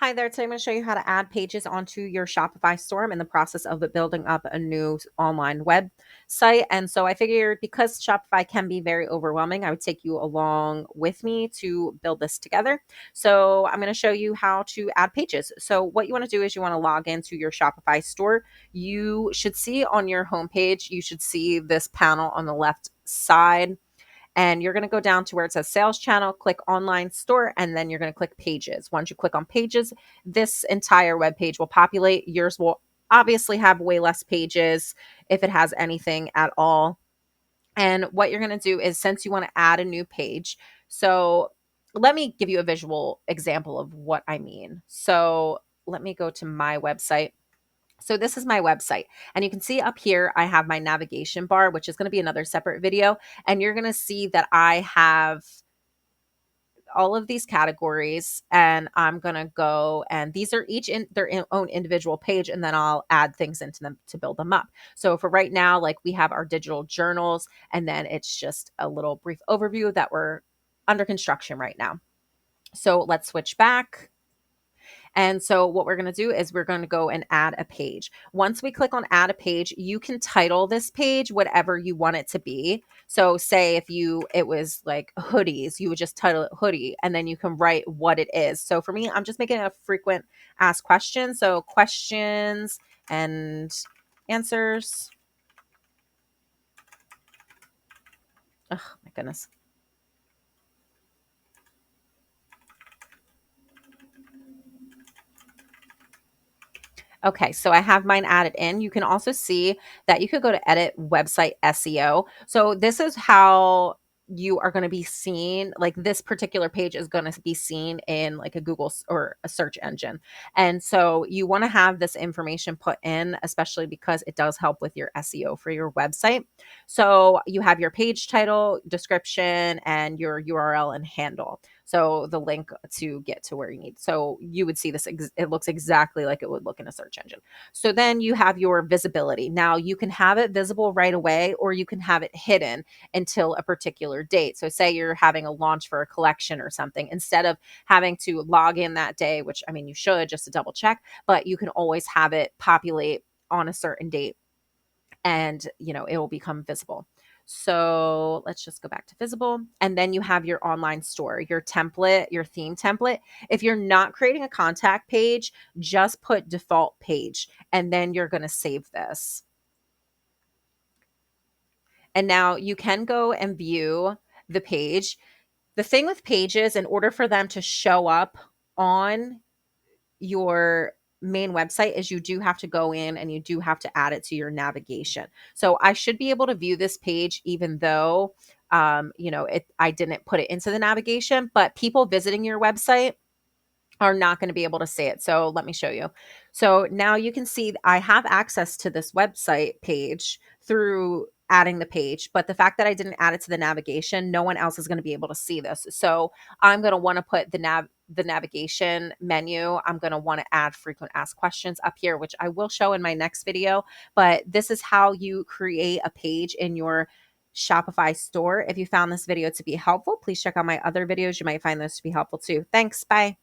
Hi there. Today I'm going to show you how to add pages onto your Shopify store. I'm in the process of building up a new online website. And so I figured because Shopify can be very overwhelming, I would take you along with me to build this together. So I'm going to show you how to add pages. So what you want to do is you want to log into your Shopify store. You should see on your homepage, you should see this panel on the left side, and you're going to go down to where it says sales channel, click online store, and then you're going to click pages. Once you click on pages, this entire web page will populate. Yours will obviously have way less pages if it has anything at all. And what you're going to do is, since you want to add a new page, so let me give you a visual example of what I mean. So let me go to my website. So this is my website, and you can see up here, I have my navigation bar, which is going to be another separate video. And you're going to see that I have all of these categories, and I'm going to go, and these are each in their own individual page, and then I'll add things into them to build them up. So for right now, like, we have our digital journals, and then it's just a little brief overview that we're under construction right now. So let's switch back. And so what we're going to do is we're going to go and add a page. Once we click on add a page, you can title this page whatever you want it to be. So say if it was like hoodies, you would just title it hoodie, and then you can write what it is. So for me, I'm just making a frequent asked question. So questions and answers. Oh my goodness. Okay, so I have mine added in. You can also see that you could go to edit website SEO. So this is how you are going to be seen. Like, this particular page is going to be seen in like a Google or a search engine. And so you want to have this information put in, especially because it does help with your SEO for your website. So you have your page title, description, and your URL and handle. So the link to get to where you need. So you would see this, it looks exactly like it would look in a search engine. So then you have your visibility. Now you can have it visible right away, or you can have it hidden until a particular date. So say you're having a launch for a collection or something, instead of having to log in that day, which, I mean, you should, just to double check, but you can always have it populate on a certain date, and it will become visible. So let's just go back to visible. And then you have your online store, your template, your theme template. If you're not creating a contact page, just put default page, and then you're going to save this. And now you can go and view the page. The thing with pages, in order for them to show up on your main website, is you do have to go in and you do have to add it to your navigation. So I should be able to view this page even though I didn't put it into the navigation, but people visiting your website are not going to be able to see it. So let me show you. So now you can see I have access to this website page through adding the page, but the fact that I didn't add it to the navigation, no one else is going to be able to see this. So I'm going to want to put the navigation menu. I'm going to want to add frequent asked questions up here, which I will show in my next video. But this is how you create a page in your Shopify store. If you found this video to be helpful, please check out my other videos. You might find those to be helpful too. Thanks. Bye.